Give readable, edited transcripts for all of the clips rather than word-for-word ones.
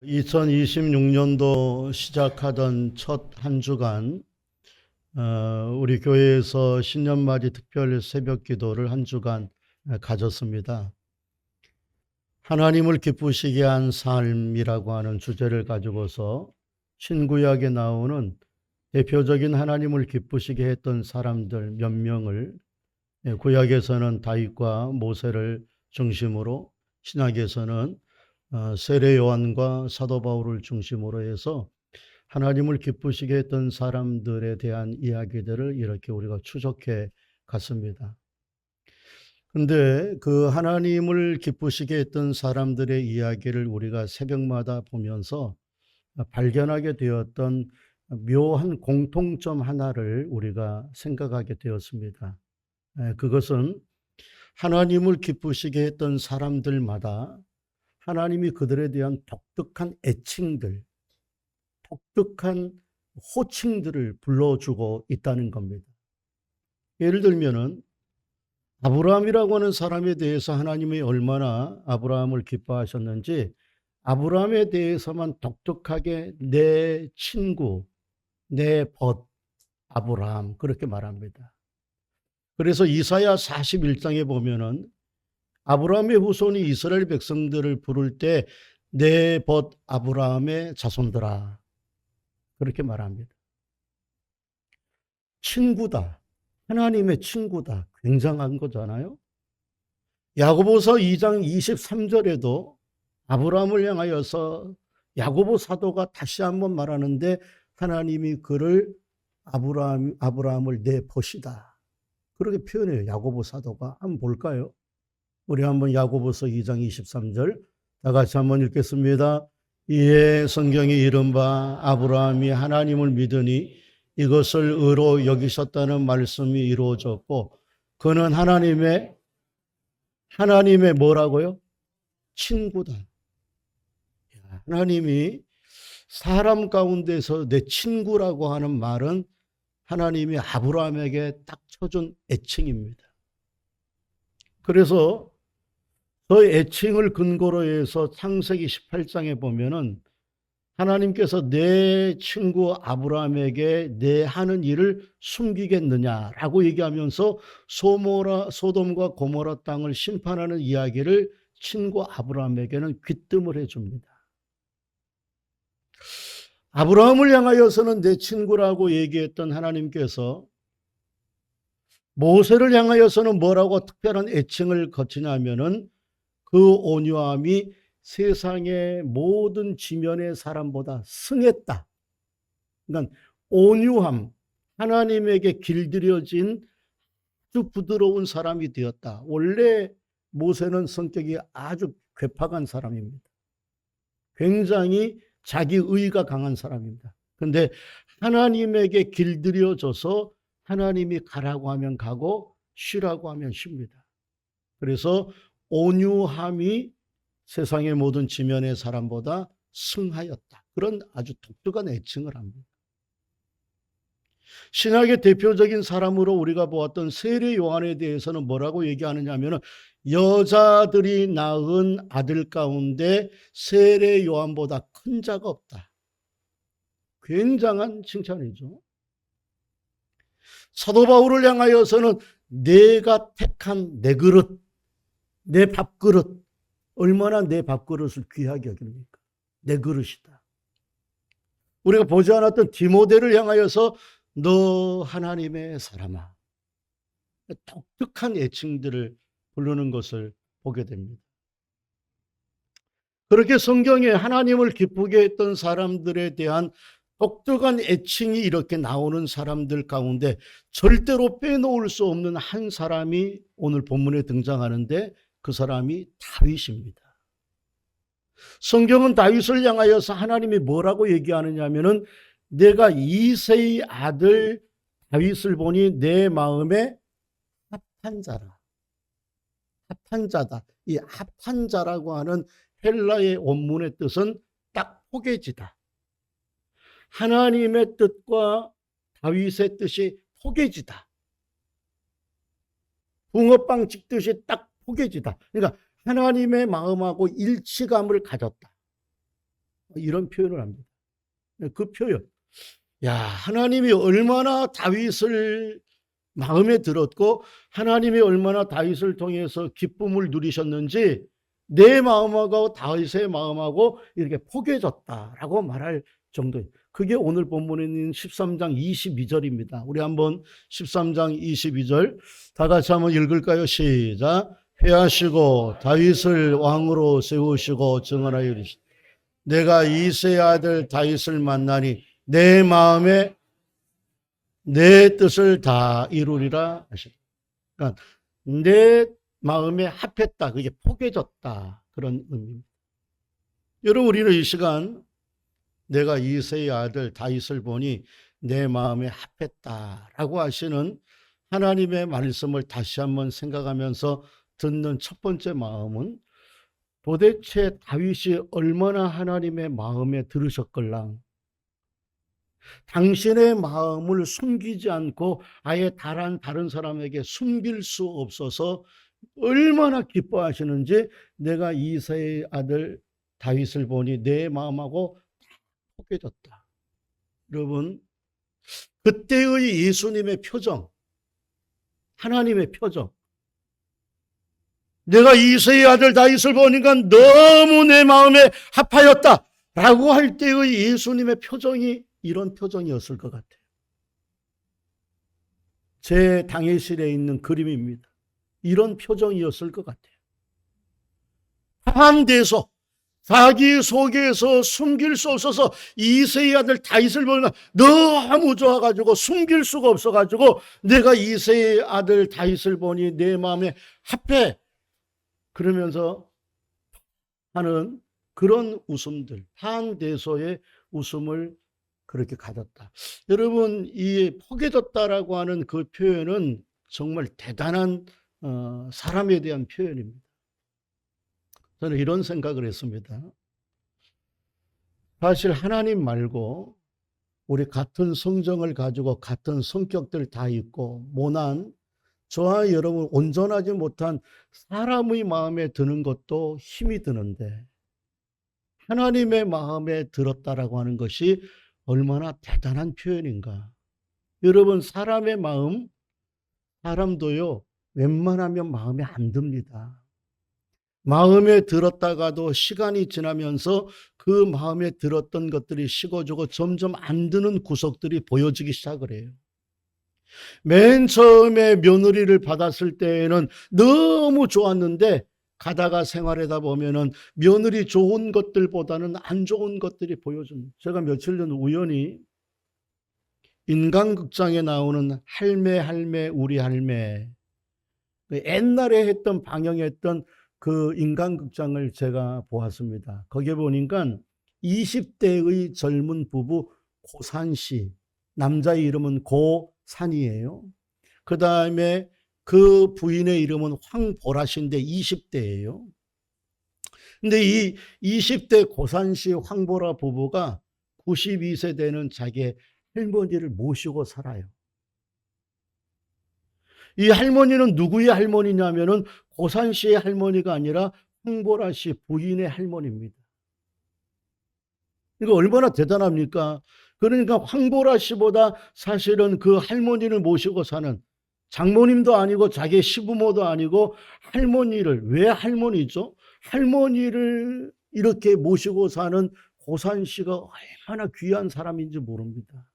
2026년도 시작하던 첫 한 주간 우리 교회에서 신년맞이 특별 새벽 기도를 한 주간 가졌습니다. 하나님을 기쁘시게 한 삶이라고 하는 주제를 가지고서 신구약에 나오는 대표적인 하나님을 기쁘시게 했던 사람들 몇 명을, 구약에서는 다윗과 모세를 중심으로, 신약에서는 세례 요한과 사도 바울을 중심으로 해서 하나님을 기쁘시게 했던 사람들에 대한 이야기들을 이렇게 우리가 추적해 갔습니다. 근데 그 하나님을 기쁘시게 했던 사람들의 이야기를 우리가 새벽마다 보면서 발견하게 되었던 묘한 공통점 하나를 우리가 생각하게 되었습니다. 그것은 하나님을 기쁘시게 했던 사람들마다 하나님이 그들에 대한 독특한 애칭들, 독특한 호칭들을 불러주고 있다는 겁니다. 예를 들면은 아브라함이라고 하는 사람에 대해서 하나님이 얼마나 아브라함을 기뻐하셨는지 아브라함에 대해서만 독특하게 내 친구, 내 벗 아브라함 그렇게 말합니다. 그래서 이사야 41장에 보면은 아브라함의 후손이 이스라엘 백성들을 부를 때 내 벗 아브라함의 자손들아 그렇게 말합니다. 친구다. 하나님의 친구다. 굉장한 거잖아요. 야고보서 2장 23절에도 아브라함을 향하여서 야고보 사도가 다시 한번 말하는데 하나님이 그를 아브라함을 내 벗이다. 그렇게 표현해요. 야고보 사도가. 한번 볼까요? 우리 한번 야고보서 2장 23절 다 같이 한번 읽겠습니다. 이에 성경이 이른바 아브라함이 하나님을 믿으니 이것을 의로 여기셨다는 말씀이 이루어졌고 그는 하나님의 뭐라고요? 친구다. 하나님이 사람 가운데서 내 친구라고 하는 말은 하나님이 아브라함에게 딱 쳐준 애칭입니다. 그래서 그 애칭을 근거로 해서 창세기 18장에 보면은 하나님께서 내 친구 아브라함에게 내 하는 일을 숨기겠느냐라고 얘기하면서 소돔과 고모라 땅을 심판하는 이야기를 친구 아브라함에게는 귀뜸을 해줍니다. 아브라함을 향하여서는 내 친구라고 얘기했던 하나님께서 모세를 향하여서는 뭐라고 특별한 애칭을 거치냐면은 그 온유함이 세상의 모든 지면의 사람보다 승했다. 그러니까 온유함, 하나님에게 길들여진 아주 부드러운 사람이 되었다. 원래 모세는 성격이 아주 괴팍한 사람입니다. 굉장히 자기의가 강한 사람입니다. 그런데 하나님에게 길들여져서 하나님이 가라고 하면 가고 쉬라고 하면 쉽니다. 그래서 온유함이 세상의 모든 지면의 사람보다 승하였다. 그런 아주 독특한 애칭을 합니다. 신약의 대표적인 사람으로 우리가 보았던 세례 요한에 대해서는 뭐라고 얘기하느냐 하면 여자들이 낳은 아들 가운데 세례 요한보다 큰 자가 없다. 굉장한 칭찬이죠. 사도 바울을 향하여서는 내가 택한 내 그릇, 내 밥그릇, 얼마나 내 밥그릇을 귀하게 여깁니까? 내 그릇이다. 우리가 보지 않았던 디모데를 향하여서 너 하나님의 사람아. 독특한 애칭들을 부르는 것을 보게 됩니다. 그렇게 성경에 하나님을 기쁘게 했던 사람들에 대한 독특한 애칭이 이렇게 나오는 사람들 가운데 절대로 빼놓을 수 없는 한 사람이 오늘 본문에 등장하는데 그 사람이 다윗입니다. 성경은 다윗을 향하여서 하나님이 뭐라고 얘기하느냐 하면은 내가 이새의 아들 다윗을 보니 내 마음에 합한 자라. 합한 자다. 이 합한 자라고 하는 헬라의 원문의 뜻은 딱 포개지다. 하나님의 뜻과 다윗의 뜻이 포개지다. 붕어빵 찍듯이 딱 포개지다. 그러니까 하나님의 마음하고 일치감을 가졌다. 이런 표현을 합니다. 그 표현. 야, 하나님이 얼마나 다윗을 마음에 들었고 하나님이 얼마나 다윗을 통해서 기쁨을 누리셨는지 내 마음하고 다윗의 마음하고 이렇게 포개졌다라고 말할 정도예요. 그게 오늘 본문에 있는 13장 22절입니다. 우리 한번 13장 22절 다 같이 한번 읽을까요? 시작. 회하시고 다윗을 왕으로 세우시고 증언하여 이르시되 내가 이새의 아들 다윗을 만나니 내 마음에 내 뜻을 다 이루리라 하시다. 그러니까 내 마음에 합했다. 그게 포개졌다. 그런 의미입니다. 여러분 우리는 이 시간 내가 이새의 아들 다윗을 보니 내 마음에 합했다라고 하시는 하나님의 말씀을 다시 한번 생각하면서 듣는 첫 번째 마음은 도대체 다윗이 얼마나 하나님의 마음에 들으셨걸랑 당신의 마음을 숨기지 않고 아예 다른 사람에게 숨길 수 없어서 얼마나 기뻐하시는지 내가 이새의 아들 다윗을 보니 내 마음하고 포개졌다. 여러분 그때의 예수님의 표정, 하나님의 표정, 내가 이새의 아들 다윗을 보니까 너무 내 마음에 합하였다 라고 할 때의 예수님의 표정이 이런 표정이었을 것 같아요. 제 당회실에 있는 그림입니다. 이런 표정이었을 것 같아요. 한 데서 자기 속에서 숨길 수 없어서 이새의 아들 다윗을 보면 너무 좋아가지고 숨길 수가 없어가지고 내가 이새의 아들 다윗을 보니 내 마음에 합해 그러면서 하는 그런 웃음들, 한대소의 웃음을 그렇게 가졌다. 여러분 이 포개졌다라고 하는 그 표현은 정말 대단한 사람에 대한 표현입니다. 저는 이런 생각을 했습니다. 사실 하나님 말고 우리 같은 성정을 가지고 같은 성격들 다 있고 모난 저와 여러분 온전하지 못한 사람의 마음에 드는 것도 힘이 드는데 하나님의 마음에 들었다라고 하는 것이 얼마나 대단한 표현인가. 여러분 사람의 마음, 사람도요 웬만하면 마음에 안 듭니다. 마음에 들었다가도 시간이 지나면서 그 마음에 들었던 것들이 식어지고 점점 안 드는 구석들이 보여지기 시작을 해요. 맨 처음에 며느리를 받았을 때에는 너무 좋았는데 가다가 생활하다 보면은 며느리 좋은 것들보다는 안 좋은 것들이 보여줍니다. 제가 며칠 전 우연히 인간극장에 나오는 할매 우리 할매 옛날에 했던 방영했던 그 인간극장을 제가 보았습니다. 거기에 보니까 20대의 젊은 부부 고산씨, 남자의 이름은 고산이에요. 그 다음에 그 부인의 이름은 황보라씨인데 20대예요. 근데 이 20대 고산씨 황보라 부부가 92세 되는 자기 할머니를 모시고 살아요. 이 할머니는 누구의 할머니냐면은 고산 씨의 할머니가 아니라 황보라 씨 부인의 할머니입니다. 이거 얼마나 대단합니까? 그러니까 황보라 씨보다 사실은 그 할머니를 모시고 사는 장모님도 아니고 자기 시부모도 아니고 할머니를, 왜 할머니죠? 할머니를 이렇게 모시고 사는 고산 씨가 얼마나 귀한 사람인지 모릅니다.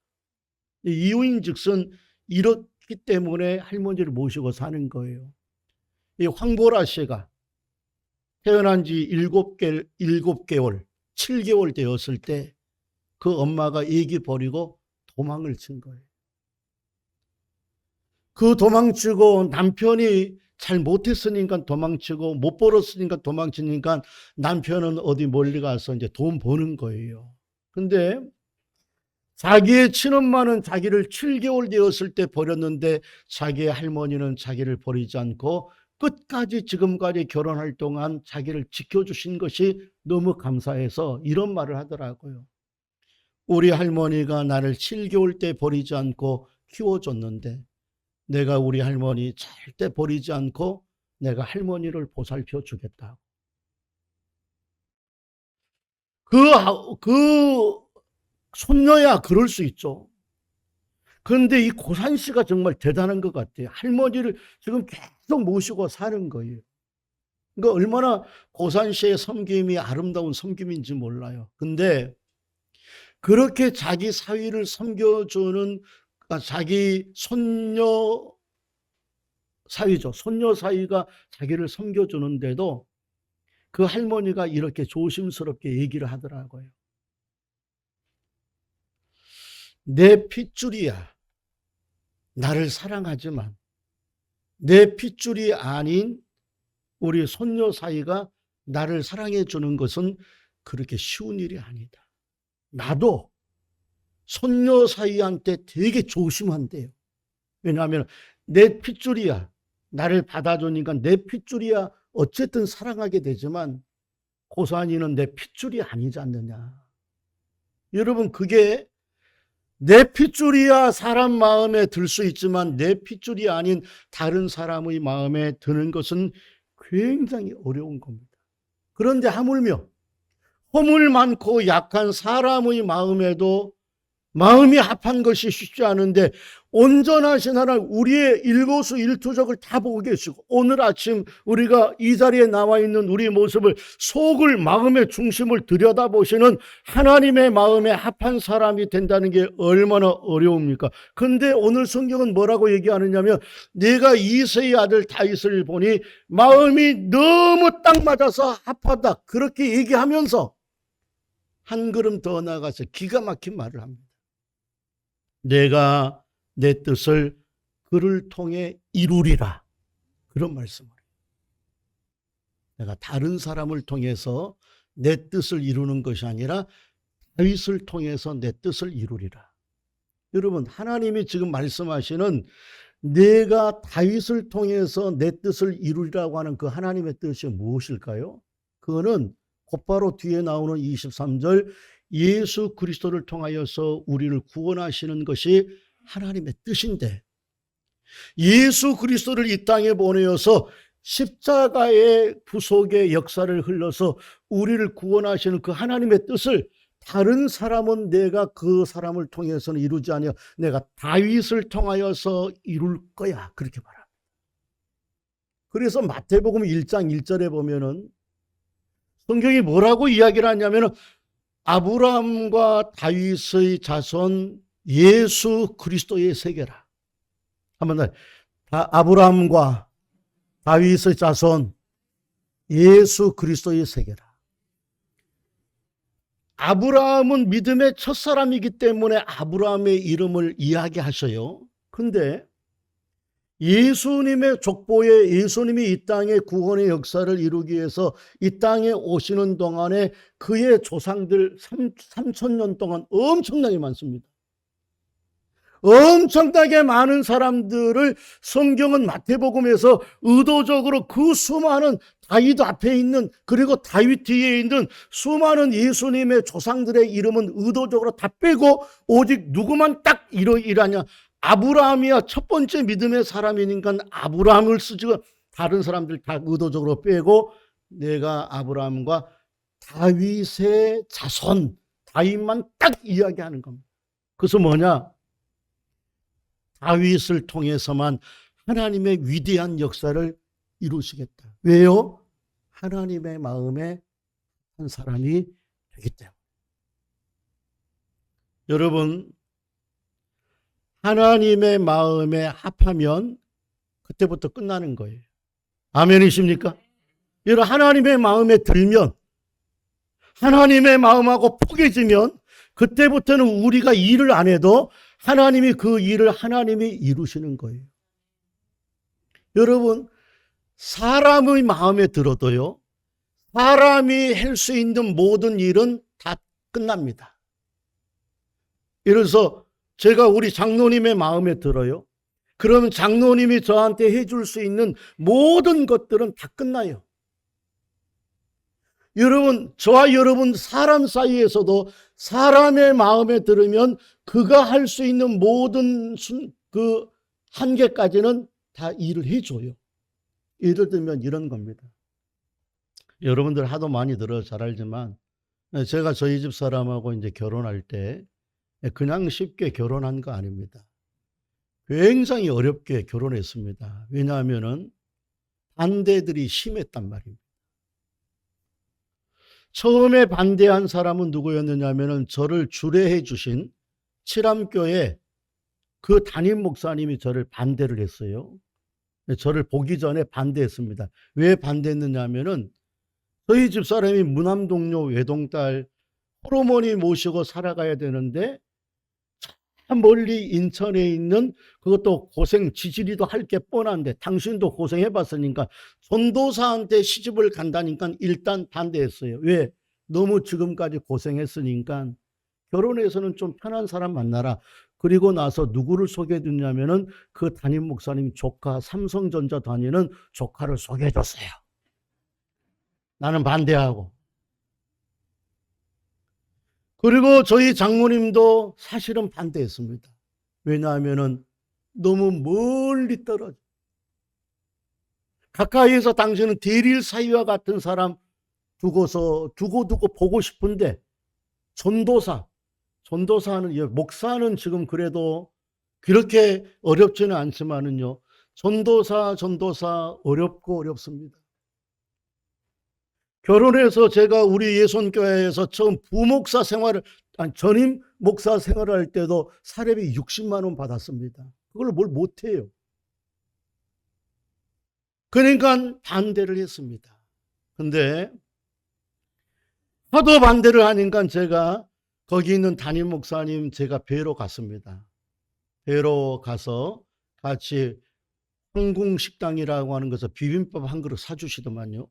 이유인즉슨 이렇기 때문에 할머니를 모시고 사는 거예요. 이 황보라 씨가 태어난 지 7개월, 7개월 되었을 때 그 엄마가 애기 버리고 도망을 친 거예요. 그 도망치고 남편이 잘 못했으니까 도망치고 못 벌었으니까 도망치니까 남편은 어디 멀리 가서 이제 돈 버는 거예요. 근데 자기의 친엄마는 자기를 7개월 되었을 때 버렸는데 자기의 할머니는 자기를 버리지 않고 끝까지 지금까지 결혼할 동안 자기를 지켜주신 것이 너무 감사해서 이런 말을 하더라고요. 우리 할머니가 나를 7개월 때 버리지 않고 키워줬는데 내가 우리 할머니 절대 버리지 않고 내가 할머니를 보살펴 주겠다고. 그 손녀야 그럴 수 있죠. 그런데 이 고산 씨가 정말 대단한 것 같아요. 할머니를 지금 계속 모시고 사는 거예요. 그러니까 얼마나 고산 씨의 섬김이 아름다운 섬김인지 몰라요. 근데 그렇게 자기 사위를 섬겨주는, 자기 손녀 사위죠. 손녀 사위가 자기를 섬겨주는데도 그 할머니가 이렇게 조심스럽게 얘기를 하더라고요. 내 핏줄이야. 나를 사랑하지만 내 핏줄이 아닌 우리 손녀 사이가 나를 사랑해 주는 것은 그렇게 쉬운 일이 아니다. 나도 손녀 사이한테 되게 조심한대요. 왜냐하면 내 핏줄이야. 나를 받아주니까 내 핏줄이야. 어쨌든 사랑하게 되지만 고산이는 내 핏줄이 아니지 않느냐. 여러분, 그게 내 핏줄이야 사람 마음에 들 수 있지만 내 핏줄이 아닌 다른 사람의 마음에 드는 것은 굉장히 어려운 겁니다. 그런데 하물며 허물 많고 약한 사람의 마음에도 마음이 합한 것이 쉽지 않은데 온전하신 하나님, 우리의 일거수일투족을 다 보고 계시고 오늘 아침 우리가 이 자리에 나와 있는 우리의 모습을, 속을, 마음의 중심을 들여다보시는 하나님의 마음에 합한 사람이 된다는 게 얼마나 어려웁니까? 근데 오늘 성경은 뭐라고 얘기하느냐면 내가 이새의 아들 다윗을 보니 마음이 너무 딱 맞아서 합하다, 그렇게 얘기하면서 한 걸음 더 나가서 기가 막힌 말을 합니다. 내가 내 뜻을 그를 통해 이루리라, 그런 말씀을 해요. 내가 다른 사람을 통해서 내 뜻을 이루는 것이 아니라 다윗을 통해서 내 뜻을 이루리라. 여러분, 하나님이 지금 말씀하시는 내가 다윗을 통해서 내 뜻을 이루리라고 하는 그 하나님의 뜻이 무엇일까요? 그거는 곧바로 뒤에 나오는 23절, 예수 그리스도를 통하여서 우리를 구원하시는 것이 하나님의 뜻인데, 예수 그리스도를 이 땅에 보내어서 십자가의 부속의 역사를 흘러서 우리를 구원하시는 그 하나님의 뜻을 다른 사람은 내가 그 사람을 통해서는 이루지 아니하, 내가 다윗을 통하여서 이룰 거야, 그렇게 말합니다. 그래서 마태복음 1장 1절에 보면은 성경이 뭐라고 이야기를 하냐면은 아브라함과 다윗의 자손 예수 그리스도의 세계라. 한번 더. 아브라함과 다윗의 자손 예수 그리스도의 세계라. 아브라함은 믿음의 첫사람이기 때문에 아브라함의 이름을 이야기하셔요. 근데 예수님의 족보에, 예수님이 이 땅의 구원의 역사를 이루기 위해서 이 땅에 오시는 동안에 그의 조상들 3,000년 동안 엄청나게 많습니다. 엄청나게 많은 사람들을 성경은 마태복음에서 의도적으로 그 수많은 다윗 앞에 있는, 그리고 다윗 뒤에 있는 수많은 예수님의 조상들의 이름은 의도적으로 다 빼고 오직 누구만 딱 일하냐, 아브라함이야 첫 번째 믿음의 사람이니까 아브라함을 쓰지, 다른 사람들 다 의도적으로 빼고 내가 아브라함과 다윗의 자손, 다윗만 딱 이야기하는 겁니다. 그래서 뭐냐? 다윗을 통해서만 하나님의 위대한 역사를 이루시겠다. 왜요? 하나님의 마음에 한 사람이 되기 때문에. 여러분, 하나님의 마음에 합하면 그때부터 끝나는 거예요. 아멘이십니까? 여러분, 하나님의 마음에 들면, 하나님의 마음하고 포개지면 그때부터는 우리가 일을 안 해도 하나님이 그 일을 하나님이 이루시는 거예요. 여러분, 사람의 마음에 들어도요, 사람이 할 수 있는 모든 일은 다 끝납니다. 예를 들어서 제가 우리 장로님의 마음에 들어요. 그러면 장로님이 저한테 해줄 수 있는 모든 것들은 다 끝나요. 여러분, 저와 여러분 사람 사이에서도 사람의 마음에 들으면 그가 할 수 있는 모든 그 한계까지는 다 일을 해줘요. 예를 들면 이런 겁니다. 여러분들 하도 많이 들어 잘 알지만 제가 저희 집 사람하고 이제 결혼할 때 그냥 쉽게 결혼한 거 아닙니다. 굉장히 어렵게 결혼했습니다. 왜냐하면은 반대들이 심했단 말입니다. 처음에 반대한 사람은 누구였느냐면은 저를 주례해 주신 칠암교회 그 담임 목사님이 저를 반대를 했어요. 저를 보기 전에 반대했습니다. 왜 반대했느냐면은 저희 집 사람이 무남동료 외동딸 호르몬이 모시고 살아가야 되는데 참 멀리 인천에 있는 그것도 고생 지지리도 할 게 뻔한데 당신도 고생해 봤으니까 전도사한테 시집을 간다니까 일단 반대했어요. 왜? 너무 지금까지 고생했으니까 결혼해서는 좀 편한 사람 만나라. 그리고 나서 누구를 소개해 줬냐면은 그 담임 목사님 조카 삼성전자 다니는 조카를 소개해 줬어요. 나는 반대하고. 그리고 저희 장모님도 사실은 반대했습니다. 왜냐하면은 너무 멀리 떨어져. 가까이에서 당신은 대릴 사위와 같은 사람 두고서 두고 보고 싶은데 전도사는 목사는 지금 그래도 그렇게 어렵지는 않지만은요. 전도사 어렵고 어렵습니다. 결혼해서 제가 우리 예손교회에서 처음 부목사 생활을 전임 목사 생활을 할 때도 사례비 60만 원 받았습니다. 그걸 뭘 못해요. 그러니까 반대를 했습니다. 근데 하도 반대를 하니까 제가 거기 있는 담임 목사님 제가 뵈러 갔습니다. 뵈러 가서 같이 황궁식당이라고 하는 것에서 비빔밥 한 그릇 사주시더만요.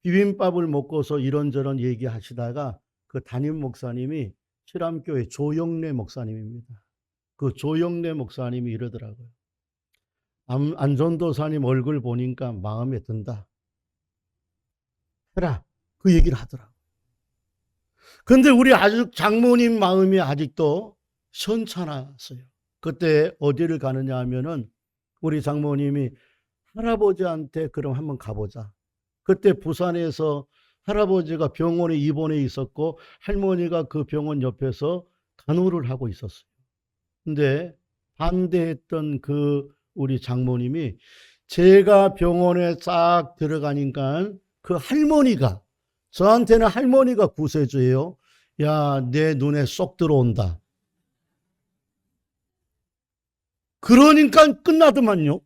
비빔밥을 먹고서 이런저런 얘기하시다가 그 담임 목사님이 칠암교회 조영래 목사님입니다. 그 조영래 목사님이 이러더라고요. 안전도사님 얼굴 보니까 마음에 든다. 해라. 그 얘기를 하더라고요. 근데 우리 아직 장모님 마음이 아직도 시원찮았어요. 그때 어디를 가느냐 하면은 우리 장모님이 할아버지한테 그럼 한번 가보자. 그때 부산에서 할아버지가 병원에 입원해 있었고 할머니가 그 병원 옆에서 간호를 하고 있었어요. 근데 반대했던 그 우리 장모님이 제가 병원에 싹 들어가니까 그 할머니가 저한테는 할머니가 구세주예요. 야, 내 눈에 쏙 들어온다. 그러니까 끝나더만요.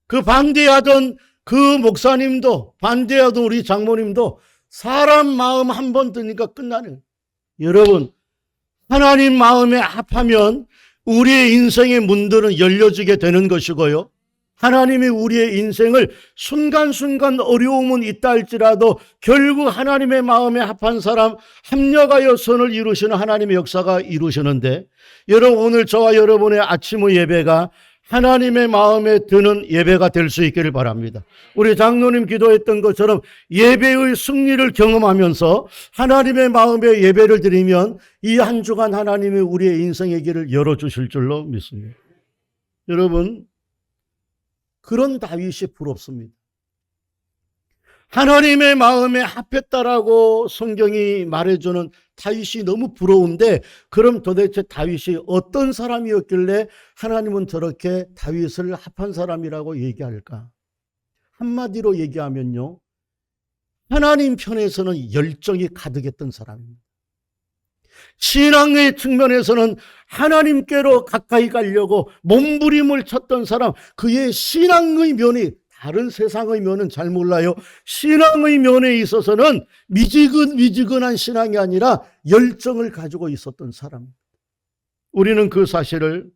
그 반대하던 그 목사님도 반대하던 우리 장모님도 사람 마음 한 번 드니까 끝나는. 여러분, 하나님 마음에 합하면 우리의 인생의 문들은 열려지게 되는 것이고요. 하나님이 우리의 인생을 순간순간 어려움은 있다 할지라도 결국 하나님의 마음에 합한 사람 합력하여 선을 이루시는 하나님의 역사가 이루시는데, 여러분 오늘 저와 여러분의 아침의 예배가 하나님의 마음에 드는 예배가 될 수 있기를 바랍니다. 우리 장로님 기도했던 것처럼 예배의 승리를 경험하면서 하나님의 마음에 예배를 드리면 이 한 주간 하나님이 우리의 인생의 길을 열어주실 줄로 믿습니다. 여러분, 그런 다윗이 부럽습니다. 하나님의 마음에 합했다라고 성경이 말해주는 다윗이 너무 부러운데, 그럼 도대체 다윗이 어떤 사람이었길래 하나님은 저렇게 다윗을 합한 사람이라고 얘기할까? 한마디로 얘기하면요, 하나님 편에서는 열정이 가득했던 사람입니다. 신앙의 측면에서는 하나님께로 가까이 가려고 몸부림을 쳤던 사람, 그의 신앙의 면이, 다른 세상의 면은 잘 몰라요. 신앙의 면에 있어서는 미지근한 신앙이 아니라 열정을 가지고 있었던 사람. 우리는 그 사실을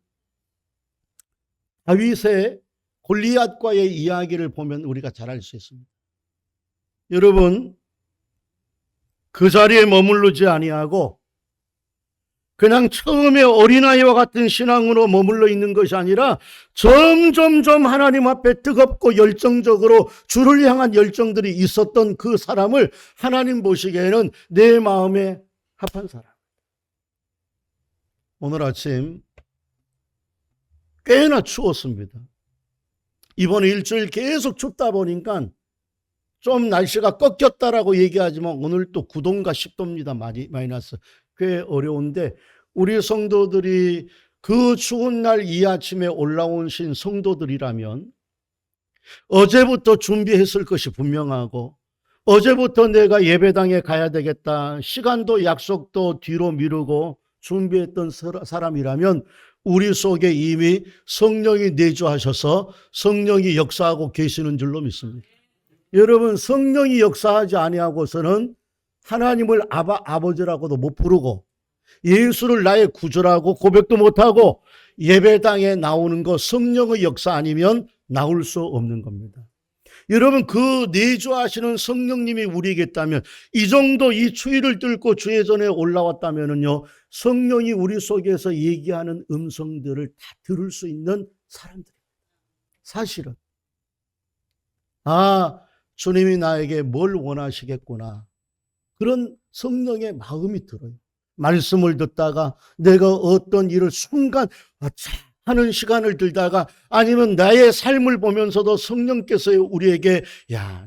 다윗의 골리앗과의 이야기를 보면 우리가 잘 알 수 있습니다. 여러분, 그 자리에 머무르지 아니하고 그냥 처음에 어린아이와 같은 신앙으로 머물러 있는 것이 아니라 점점점 하나님 앞에 뜨겁고 열정적으로 주를 향한 열정들이 있었던 그 사람을 하나님 보시기에는 내 마음에 합한 사람. 오늘 아침 꽤나 추웠습니다. 이번 일주일 계속 춥다 보니까 좀 날씨가 꺾였다라고 얘기하지만 오늘 또 9도인가 10도입니다. 마이너스. 꽤 어려운데 우리 성도들이 그 추운 날 이 아침에 올라오신 성도들이라면 어제부터 준비했을 것이 분명하고 어제부터 내가 예배당에 가야 되겠다. 시간도 약속도 뒤로 미루고 준비했던 사람이라면 우리 속에 이미 성령이 내주하셔서 성령이 역사하고 계시는 줄로 믿습니다. 여러분, 성령이 역사하지 아니하고서는 하나님을 아버지라고도 못 부르고 예수를 나의 구주라고 고백도 못하고 예배당에 나오는 거 성령의 역사 아니면 나올 수 없는 겁니다. 여러분, 그 내주하시는 성령님이 우리에게 있다면 이 정도 이 추위를 뚫고 주의 전에 올라왔다면요, 성령이 우리 속에서 얘기하는 음성들을 다 들을 수 있는 사람들입니다. 사실은 주님이 나에게 뭘 원하시겠구나, 그런 성령의 마음이 들어요. 말씀을 듣다가 내가 어떤 일을 순간 하는 시간을 들다가 아니면 나의 삶을 보면서도 성령께서 우리에게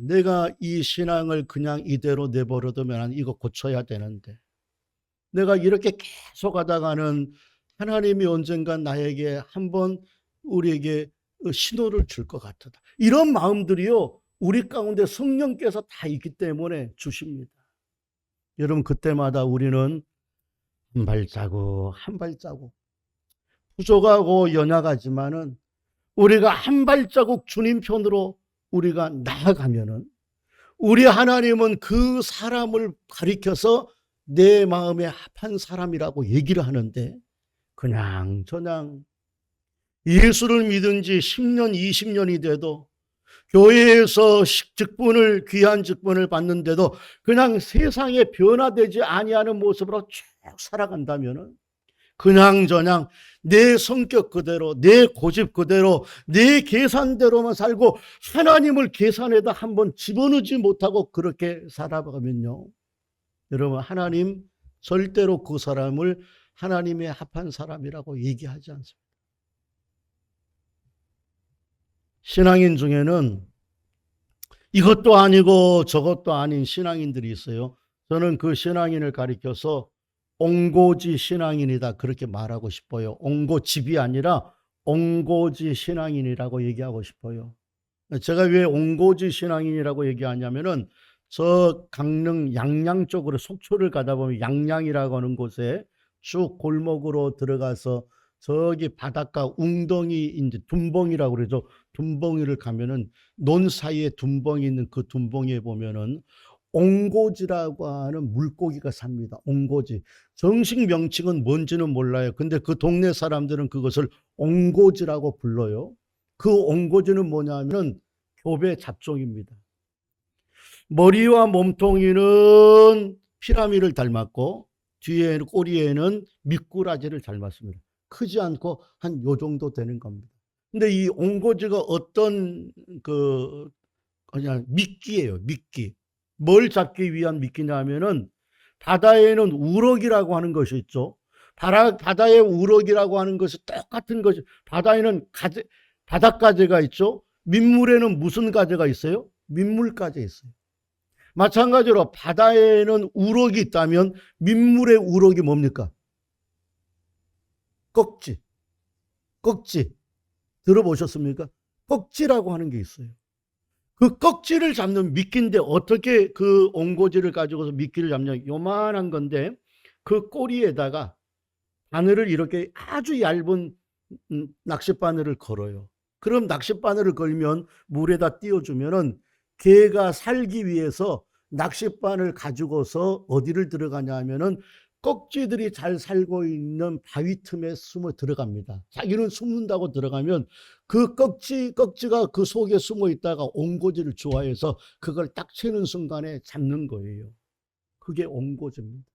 내가 이 신앙을 그냥 이대로 내버려두면 이거 고쳐야 되는데 내가 이렇게 계속 하다가는 하나님이 언젠가 나에게 한번 우리에게 신호를 줄 것 같다. 이런 마음들이요, 우리 가운데 성령께서 다 있기 때문에 주십니다. 여러분, 그때마다 우리는 한 발자국 한 발자국 부족하고 연약하지만은 우리가 한 발자국 주님 편으로 우리가 나아가면은 우리 하나님은 그 사람을 가리켜서 내 마음에 합한 사람이라고 얘기를 하는데, 그냥 저냥 예수를 믿은 지 10년 20년이 돼도 교회에서 귀한 직분을 받는데도 그냥 세상에 변화되지 아니하는 모습으로 쭉 살아간다면은 그냥저냥 내 성격 그대로, 내 고집 그대로, 내 계산대로만 살고 하나님을 계산에다 한번 집어넣지 못하고 그렇게 살아가면요, 여러분, 하나님 절대로 그 사람을 하나님의 합한 사람이라고 얘기하지 않습니다. 신앙인 중에는 이것도 아니고 저것도 아닌 신앙인들이 있어요. 저는 그 신앙인을 가리켜서 옹고지 신앙인이다, 그렇게 말하고 싶어요. 옹고집이 아니라 옹고지 신앙인이라고 얘기하고 싶어요. 제가 왜 옹고지 신앙인이라고 얘기하냐면은 저 강릉 양양 쪽으로 속초를 가다 보면 양양이라고 하는 곳에 쭉 골목으로 들어가서 저기 바닷가 웅덩이, 이제 둔벙이라고 그러죠. 둔벙이를 가면은 논 사이에 둔벙이 있는 그 둔벙이에 보면은 옹고지라고 하는 물고기가 삽니다. 옹고지. 정식 명칭은 뭔지는 몰라요. 근데 그 동네 사람들은 그것을 옹고지라고 불러요. 그 옹고지는 뭐냐면 교배 잡종입니다. 머리와 몸통이는 피라미를 닮았고 뒤에 꼬리에는 미꾸라지를 닮았습니다. 크지 않고 한 요 정도 되는 겁니다. 근데 이 옹고지가 어떤 그냥 미끼예요. 미끼. 뭘 잡기 위한 미끼냐 하면은 바다에는 우럭이라고 하는 것이 있죠. 바다의 우럭이라고 하는 것이 똑같은 것이, 바다에는 바닷가재가 있죠. 민물에는 무슨 가재가 있어요? 민물가재 있어요. 마찬가지로 바다에는 우럭이 있다면 민물의 우럭이 뭡니까? 꺽지. 꺽지. 들어보셨습니까? 꺽지라고 하는 게 있어요. 그 꺽지를 잡는 미끼인데 어떻게 그 옹고지를 가지고서 미끼를 잡냐, 요만한 건데 그 꼬리에다가 바늘을 이렇게 아주 얇은 낚싯바늘을 걸어요. 그럼 낚싯바늘을 걸면 물에다 띄워주면은 개가 살기 위해서 낚싯바늘 가지고서 어디를 들어가냐 하면은 꺽지들이 잘 살고 있는 바위 틈에 숨어 들어갑니다. 자기는 숨는다고 들어가면 그 꺽지가 그 속에 숨어 있다가 옹고지를 좋아해서 그걸 딱 채는 순간에 잡는 거예요. 그게 옹고지입니다.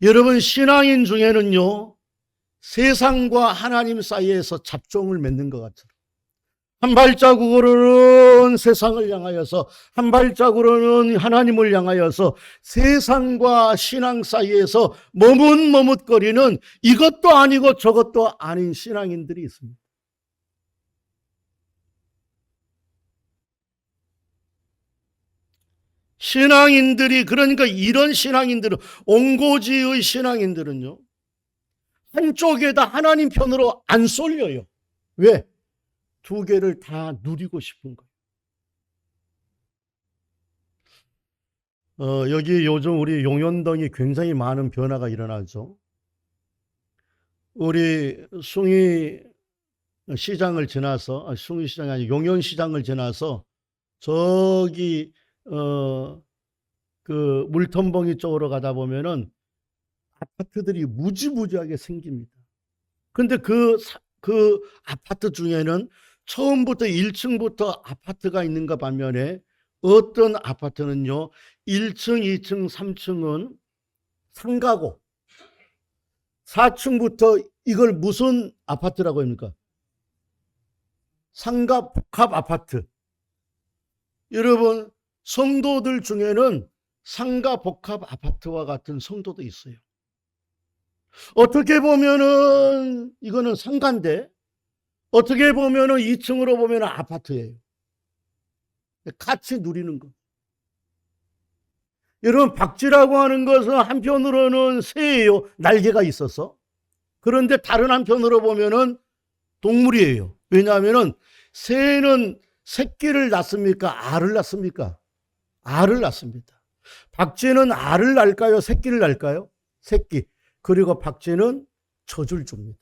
여러분, 신앙인 중에는요, 세상과 하나님 사이에서 잡종을 맺는 것 같아요. 한 발자국으로는 세상을 향하여서, 한 발자국으로는 하나님을 향하여서 세상과 신앙 사이에서 머뭇머뭇거리는 이것도 아니고 저것도 아닌 신앙인들이 있습니다. 신앙인들이, 그러니까 이런 신앙인들은, 옹고지의 신앙인들은요, 한쪽에다 하나님 편으로 안 쏠려요. 왜? 두 개를 다 누리고 싶은 거예요. 여기 요즘 우리 용현동이 굉장히 많은 변화가 일어나죠. 우리 숭이 시장을 지나서, 숭이 시장이 아니고 용현 시장을 지나서 저기 그 물텀벙이 쪽으로 가다 보면은 아파트들이 무지무지하게 생깁니다. 근데 그 아파트 중에는 처음부터 1층부터 아파트가 있는가 반면에 어떤 아파트는요, 1층, 2층, 3층은 상가고 4층부터 이걸 무슨 아파트라고 합니까? 상가 복합 아파트. 여러분, 성도들 중에는 상가 복합 아파트와 같은 성도도 있어요. 어떻게 보면은 이거는 상가인데 어떻게 보면은 2층으로 보면은 아파트예요. 같이 누리는 거. 여러분, 박쥐라고 하는 것은 한편으로는 새예요. 날개가 있어서. 그런데 다른 한편으로 보면은 동물이에요. 왜냐하면은 새는 새끼를 낳습니까? 알을 낳습니까? 알을 낳습니다. 박쥐는 알을 낳을까요? 새끼를 낳을까요? 새끼. 그리고 박쥐는 젖을 줍니다.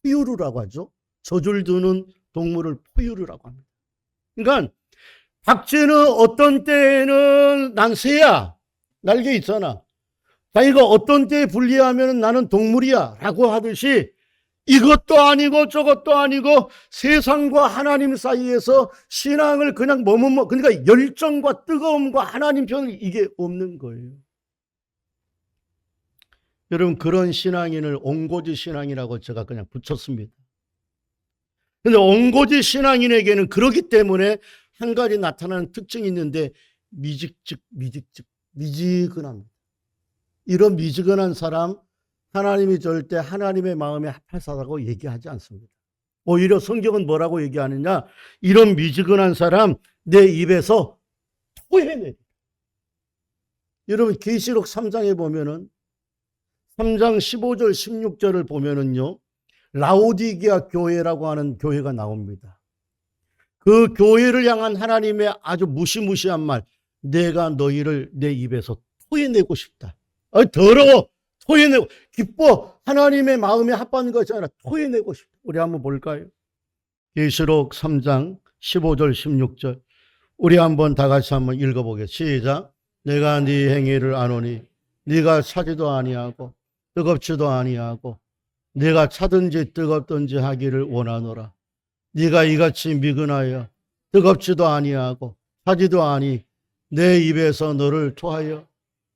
포유류라고 하죠. 젖을 두는 동물을 포유류라고 합니다. 그러니까 박쥐는 어떤 때에는 난 새야. 날개 있잖아. 자기가 어떤 때에 분리하면 나는 동물이야 라고 하듯이 이것도 아니고 저것도 아니고 세상과 하나님 사이에서 신앙을 그냥 머뭇머, 그러니까 열정과 뜨거움과 하나님 편을 이게 없는 거예요. 여러분, 그런 신앙인을 옹고지 신앙이라고 제가 그냥 붙였습니다. 그런데 옹고지 신앙인에게는 그렇기 때문에 한 가지 나타나는 특징이 있는데 미지근합니다. 이런 미지근한 사람 하나님이 절대 하나님의 마음에 합할 사람이라고 얘기하지 않습니다. 오히려 성경은 뭐라고 얘기하느냐? 이런 미지근한 사람 내 입에서 토해내리. 여러분, 계시록 3장에 보면은 3장 15절 16절을 보면은요, 라오디게아 교회라고 하는 교회가 나옵니다. 그 교회를 향한 하나님의 아주 무시무시한 말, 내가 너희를 내 입에서 토해내고 싶다. 더러워. 토해내고 기뻐. 하나님의 마음에 합하는 것이 아니라 토해내고 싶다. 우리 한번 볼까요? 계시록 3장 15절 16절 우리 한번 다 같이 한번 읽어보겠습니다. 시작. 내가 네 행위를 아노니 네가 차지도 아니하고 뜨겁지도 아니하고 네가 차든지 뜨겁든지 하기를 원하노라. 네가 이같이 미근하여 뜨겁지도 아니하고 차지도 아니 내 입에서 너를 토하여.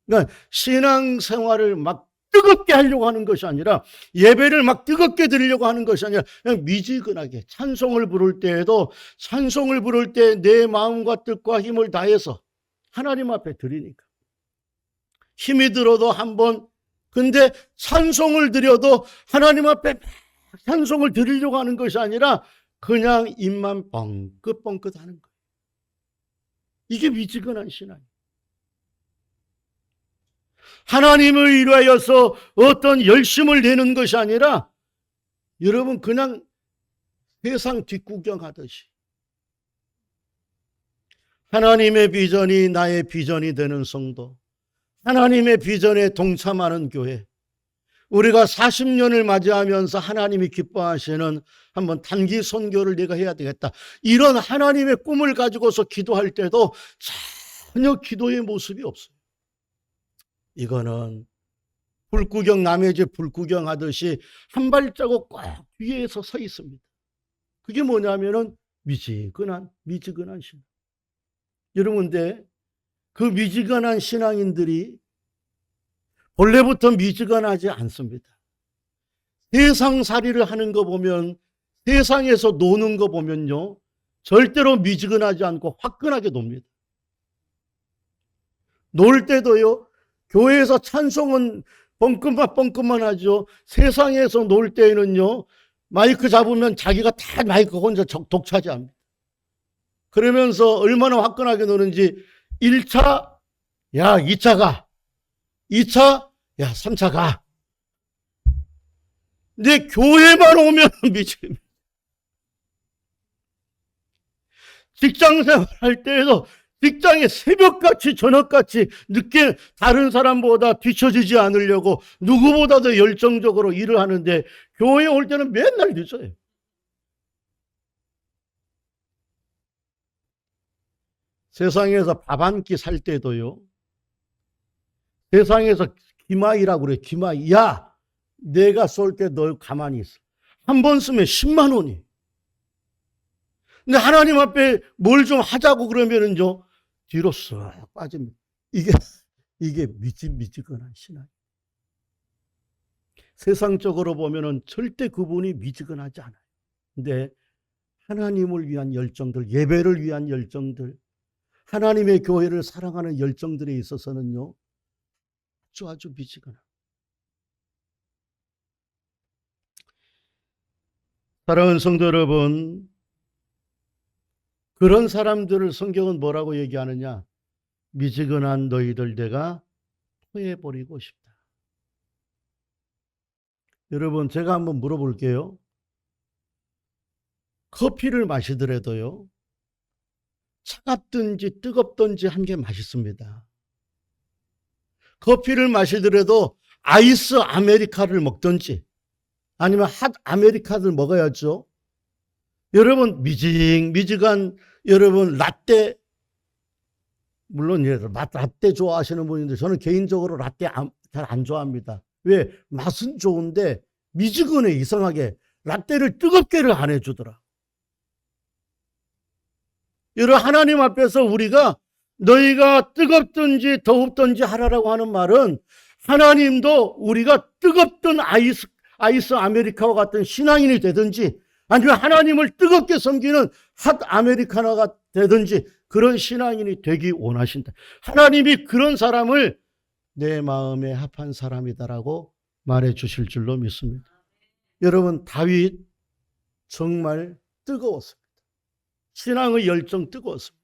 그러니까 신앙생활을 막 뜨겁게 하려고 하는 것이 아니라 예배를 막 뜨겁게 드리려고 하는 것이 아니라 그냥 미지근하게 찬송을 부를 때에도 찬송을 부를 때 내 마음과 뜻과 힘을 다해서 하나님 앞에 드리니까 힘이 들어도 한번, 근데 찬송을 드려도 하나님 앞에 찬송을 드리려고 하는 것이 아니라 그냥 입만 뻥긋뻥긋 하는 거예요. 이게 미지근한 신앙이에요. 하나님을 위하여서 어떤 열심을 내는 것이 아니라 여러분 그냥 세상 뒷구경하듯이 하나님의 비전이 나의 비전이 되는 성도, 하나님의 비전에 동참하는 교회, 우리가 40년을 맞이하면서 하나님이 기뻐하시는 한번 단기 선교를 내가 해야 되겠다, 이런 하나님의 꿈을 가지고서 기도할 때도 전혀 기도의 모습이 없어요. 이거는 불구경, 남의 집 불구경하듯이 한 발자국 꼭 뒤에서 서 있습니다. 그게 뭐냐면은 미지근한 신앙. 여러분, 근데 그 미지근한 신앙인들이 본래부터 미지근하지 않습니다. 세상살이를 하는 거 보면, 세상에서 노는 거 보면요, 절대로 미지근하지 않고 화끈하게 놉니다. 놀 때도요, 교회에서 찬송은 뻥끗만 하죠. 세상에서 놀 때에는요, 마이크 잡으면 자기가 다 마이크 혼자 독차지합니다. 그러면서 얼마나 화끈하게 노는지 1차, 야, 2차 가. 2차, 야, 3차 가. 근데 교회만 오면 미치겠네. 직장 생활할 때에도 직장에 새벽같이 저녁같이 늦게 다른 사람보다 뒤처지지 않으려고 누구보다도 열정적으로 일을 하는데 교회에 올 때는 맨날 늦어요. 세상에서 밥 한 끼 살 때도요. 세상에서 기마이라고 그래. 기마이. 야, 내가 쏠게 너 가만히 있어. 한 번 쓰면 10만 원이. 근데 하나님 앞에 뭘 좀 하자고 그러면은요. 뒤로 쓱 빠집니다. 이게 미지근한 신앙. 세상적으로 보면은 절대 그분이 미지근하지 않아요. 근데 하나님을 위한 열정들, 예배를 위한 열정들, 하나님의 교회를 사랑하는 열정들에 있어서는요. 아주 미지근한. 사랑하는 성도 여러분, 그런 사람들을 성경은 뭐라고 얘기하느냐? 미지근한 너희들 내가 토해버리고 싶다. 여러분, 제가 한번 물어볼게요. 커피를 마시더라도요. 차갑든지 뜨겁든지 한 게 맛있습니다. 커피를 마시더라도 아이스 아메리카를 먹든지 아니면 핫 아메리카를 먹어야죠. 여러분, 미지근한 여러분 라떼, 물론 라떼 좋아하시는 분인데 저는 개인적으로 라떼 잘 안 좋아합니다. 왜? 맛은 좋은데 미지근해. 이상하게 라떼를 뜨겁게를 안 해주더라. 여러분, 하나님 앞에서 우리가 너희가 뜨겁든지 더웁든지 하라라고 하는 말은 하나님도 우리가 뜨겁던 아이스 아메리카와 같은 신앙인이 되든지 아니면 하나님을 뜨겁게 섬기는 핫 아메리카노가 되든지 그런 신앙인이 되기 원하신다. 하나님이 그런 사람을 내 마음에 합한 사람이다라고 말해 주실 줄로 믿습니다. 여러분, 다윗 정말 뜨거웠습니다. 신앙의 열정 뜨거웠습니다.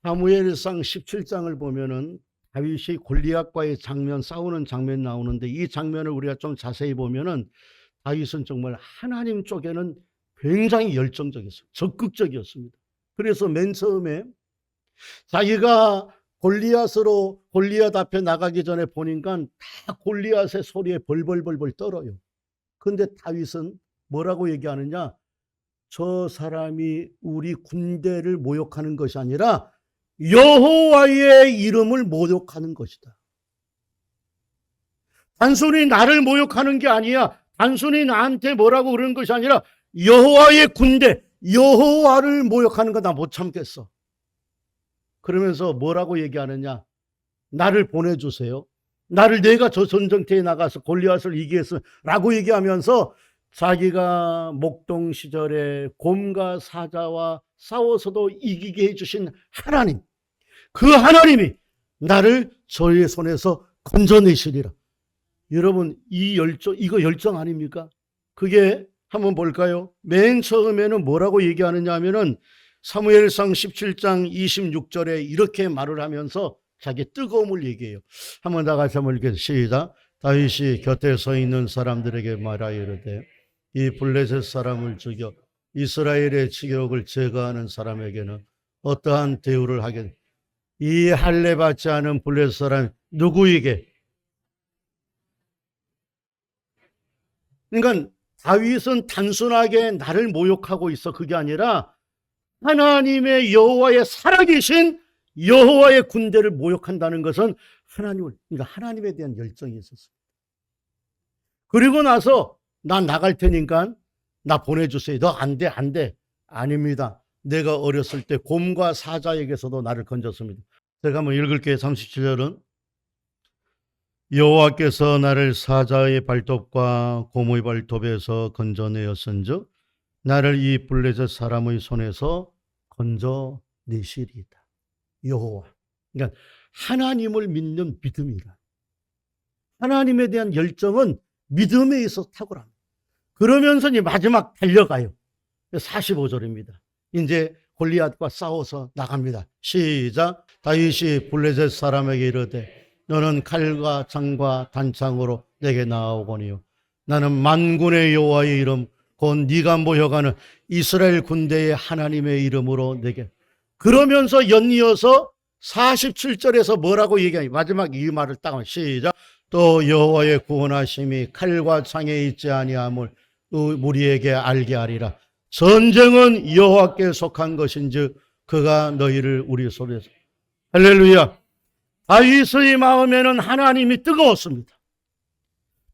사무엘상 17장을 보면은 다윗이 골리앗과의 장면, 싸우는 장면이 나오는데 이 장면을 우리가 좀 자세히 보면은 다윗은 정말 하나님 쪽에는 굉장히 열정적이었어요. 적극적이었습니다. 그래서 맨 처음에 자기가 골리앗 앞에 나가기 전에 보니까 다 골리앗의 소리에 벌벌벌벌 떨어요. 근데 다윗은 뭐라고 얘기하느냐? 저 사람이 우리 군대를 모욕하는 것이 아니라 여호와의 이름을 모욕하는 것이다. 단순히 나를 모욕하는 게 아니야. 단순히 나한테 뭐라고 그러는 것이 아니라 여호와의 군대, 여호와를 모욕하는 거 나 못 참겠어. 그러면서 뭐라고 얘기하느냐? 나를 보내주세요. 내가 저 전쟁터에 나가서 골리앗을 이기겠어 라고 얘기하면서 자기가 목동 시절에 곰과 사자와 싸워서도 이기게 해주신 하나님, 그 하나님이 나를 저의 손에서 건져내시리라. 여러분, 이거 열정 아닙니까? 그게 한번 볼까요? 맨 처음에는 뭐라고 얘기하느냐 하면은 사무엘상 17장 26절에 이렇게 말을 하면서 자기 뜨거움을 얘기해요. 한번 다 같이 한번 읽겠습니다. 시작. 다윗이 곁에 서 있는 사람들에게 말하여 이르되 이 블레셋 사람을 죽여 이스라엘의 지역을 제거하는 사람에게는 어떠한 대우를 하겠느냐. 이 할례 받지 않은 블레셋 사람 누구에게? 그러니까 다윗은 단순하게 나를 모욕하고 있어. 그게 아니라 하나님의 여호와의 살아계신 여호와의 군대를 모욕한다는 것은 그러니까 하나님에 대한 열정이 있었어요. 그리고 나서 난 나갈 테니까 나 보내주세요. 너 안 돼, 안 돼. 아닙니다. 내가 어렸을 때 곰과 사자에게서도 나를 건졌습니다. 제가 한번 읽을게요. 37절은 여호와께서 나를 사자의 발톱과 곰의 발톱에서 건져내었은즉 나를 이 블레셋 사람의 손에서 건져내시리이다. 여호와. 그러니까 하나님을 믿는 믿음이라. 하나님에 대한 열정은 믿음에 있어 탁월합니다. 그러면서 이제 마지막 달려가요. 45절입니다. 이제 골리앗과 싸워서 나갑니다. 시작. 다윗이 블레셋 사람에게 이르되 너는 칼과 창과 단창으로 내게 나아오거니요 나는 만군의 여호와의 이름 곧 네가 모여가는 이스라엘 군대의 하나님의 이름으로 내게. 그러면서 연이어서 47절에서 뭐라고 얘기하니? 마지막 이 말을 딱 하면 시작. 또 여호와의 구원하심이 칼과 창에 있지 아니함을 우리에게 알게 하리라. 전쟁은 여호와께 속한 것인즉 그가 너희를 우리 손에서. 할렐루야. 다윗의 마음에는 하나님이 뜨거웠습니다.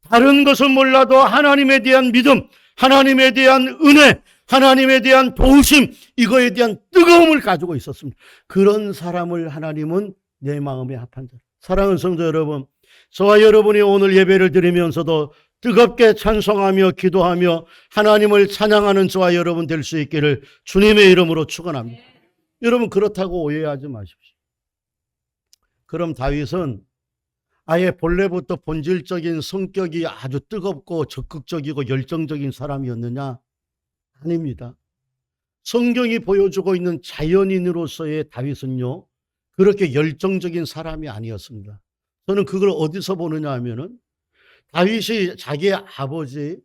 다른 것은 몰라도 하나님에 대한 믿음, 하나님에 대한 은혜, 하나님에 대한 도우심, 이거에 대한 뜨거움을 가지고 있었습니다. 그런 사람을 하나님은 내 마음에 합한 자. 사랑하는 성도 여러분, 저와 여러분이 오늘 예배를 드리면서도 뜨겁게 찬송하며 기도하며 하나님을 찬양하는 저와 여러분 될 수 있기를 주님의 이름으로 축원합니다. 여러분 그렇다고 오해하지 마십시오. 그럼 다윗은 아예 본래부터 본질적인 성격이 아주 뜨겁고 적극적이고 열정적인 사람이었느냐? 아닙니다. 성경이 보여주고 있는 자연인으로서의 다윗은요, 그렇게 열정적인 사람이 아니었습니다. 저는 그걸 어디서 보느냐 하면은 다윗이 자기의 아버지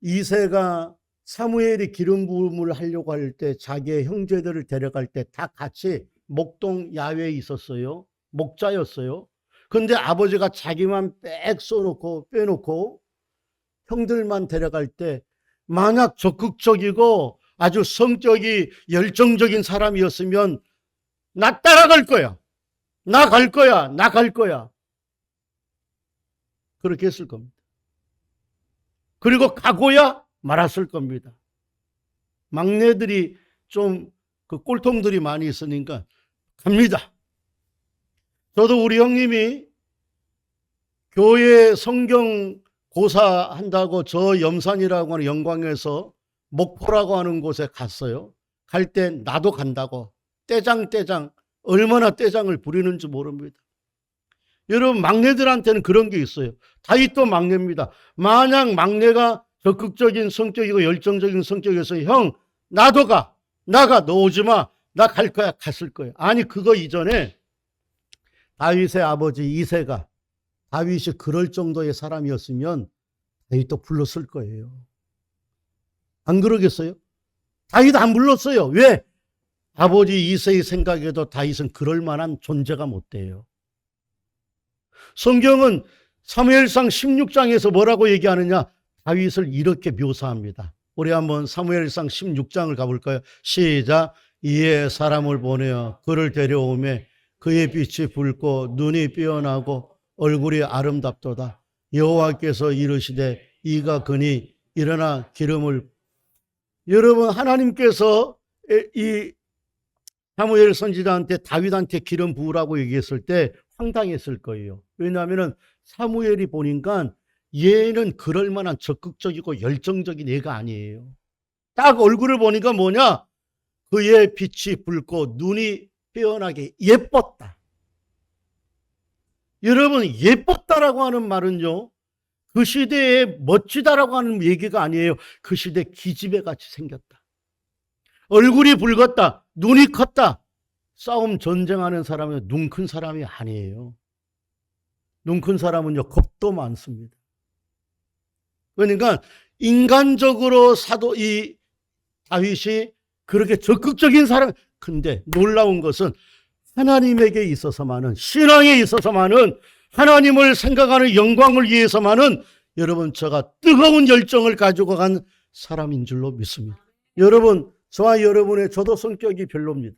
이새가 사무엘이 기름 부음을 하려고 할 때 자기의 형제들을 데려갈 때 다 같이 목동 야외에 있었어요. 목자였어요. 근데 아버지가 자기만 빼놓고 형들만 데려갈 때 만약 적극적이고 아주 성격이 열정적인 사람이었으면 나 따라갈 거야. 나 갈 거야. 그렇게 했을 겁니다. 그리고 가고야 말았을 겁니다. 막내들이 좀 그 꼴통들이 많이 있으니까 갑니다. 저도 우리 형님이 교회 성경 고사한다고 저 염산이라고 하는 영광에서 목포라고 하는 곳에 갔어요. 갈 때 나도 간다고 떼장 얼마나 떼장을 부리는지 모릅니다. 여러분 막내들한테는 그런 게 있어요. 다윗도 막내입니다. 만약 막내가 적극적인 성격이고 열정적인 성격이어서 형 나도 가. 나가 너 오지 마. 나 갈 거야. 갔을 거예요. 아니 그거 이전에 다윗의 아버지 이새가 다윗이 그럴 정도의 사람이었으면 다윗도 불렀을 거예요. 안 그러겠어요? 다윗 안 불렀어요. 왜? 아버지 이새의 생각에도 다윗은 그럴 만한 존재가 못 돼요. 성경은 사무엘상 16장에서 뭐라고 얘기하느냐? 다윗을 이렇게 묘사합니다. 우리 한번 사무엘상 16장을 가볼까요? 시작. 이에 사람을 보내어 그를 데려오매 그의 빛이 붉고 눈이 삐어나고 얼굴이 아름답도다. 여호와께서 이르시되 이가 그니 일어나 기름을. 여러분 하나님께서 이 사무엘 선지자한테 다윗한테 기름 부으라고 얘기했을 때 황당했을 거예요. 왜냐하면 사무엘이 보니까 얘는 그럴 만한 적극적이고 열정적인 애가 아니에요. 딱 얼굴을 보니까 뭐냐? 그의 빛이 붉고 눈이 빼어나게 예뻤다. 여러분 예뻤다라고 하는 말은요, 그 시대에 멋지다라고 하는 얘기가 아니에요. 그 시대 기집애같이 생겼다. 얼굴이 붉었다. 눈이 컸다. 싸움 전쟁하는 사람은 눈 큰 사람이 아니에요. 눈 큰 사람은요 겁도 많습니다. 그러니까 인간적으로 이 다윗이 그렇게 적극적인 사람. 근데 놀라운 것은 하나님에게 있어서만은, 신앙에 있어서만은, 하나님을 생각하는 영광을 위해서만은 여러분 저가 뜨거운 열정을 가지고 간 사람인 줄로 믿습니다. 여러분 저와 여러분의 저도 성격이 별로입니다.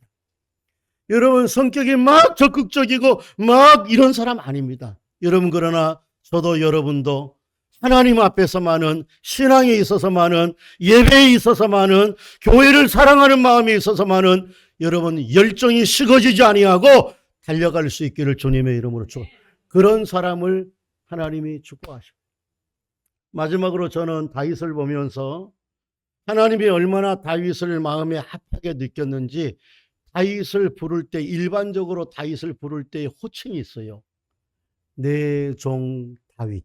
여러분 성격이 막 적극적이고 막 이런 사람 아닙니다. 여러분 그러나 저도 여러분도 하나님 앞에서만은, 신앙에 있어서만은, 예배에 있어서만은, 교회를 사랑하는 마음에 있어서만은 여러분 열정이 식어지지 아니하고 달려갈 수 있기를 주님의 이름으로 축원합니다. 그런 사람을 하나님이 축복하십니다. 마지막으로 저는 다윗을 보면서 하나님이 얼마나 다윗을 마음에 합하게 느꼈는지, 다윗을 부를 때, 일반적으로 다윗을 부를 때 호칭이 있어요. 내 종 다윗.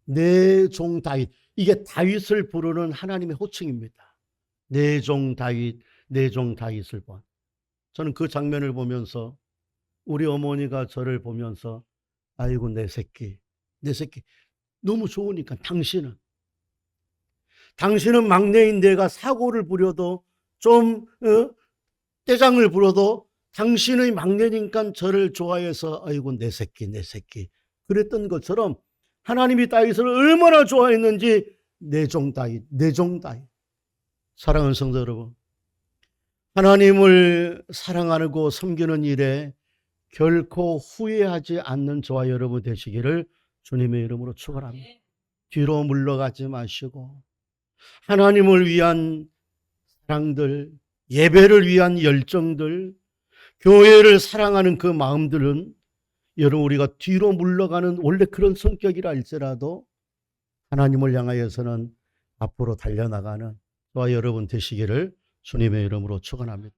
내 종 다윗. 이게 다윗을 부르는 하나님의 호칭입니다. 내 종 다윗, 내 종 다윗을 본. 저는 그 장면을 보면서 우리 어머니가 저를 보면서 아이고 내 새끼 너무 좋으니까 당신은 막내인 내가 사고를 부려도 좀 떼장을 부려도 당신의 막내니까 저를 좋아해서 아이고 내 새끼 그랬던 것처럼 하나님이 다윗을 얼마나 좋아했는지 내 종 다윗 사랑하는 성도 여러분, 하나님을 사랑하고 섬기는 일에 결코 후회하지 않는 저와 여러분 되시기를 주님의 이름으로 축원합니다. 뒤로 물러가지 마시고 하나님을 위한 사랑들, 예배를 위한 열정들, 교회를 사랑하는 그 마음들은 여러분 우리가 뒤로 물러가는 원래 그런 성격이라 할지라도 하나님을 향하여서는 앞으로 달려나가는 저와 여러분 되시기를 주님의 이름으로 축원합니다.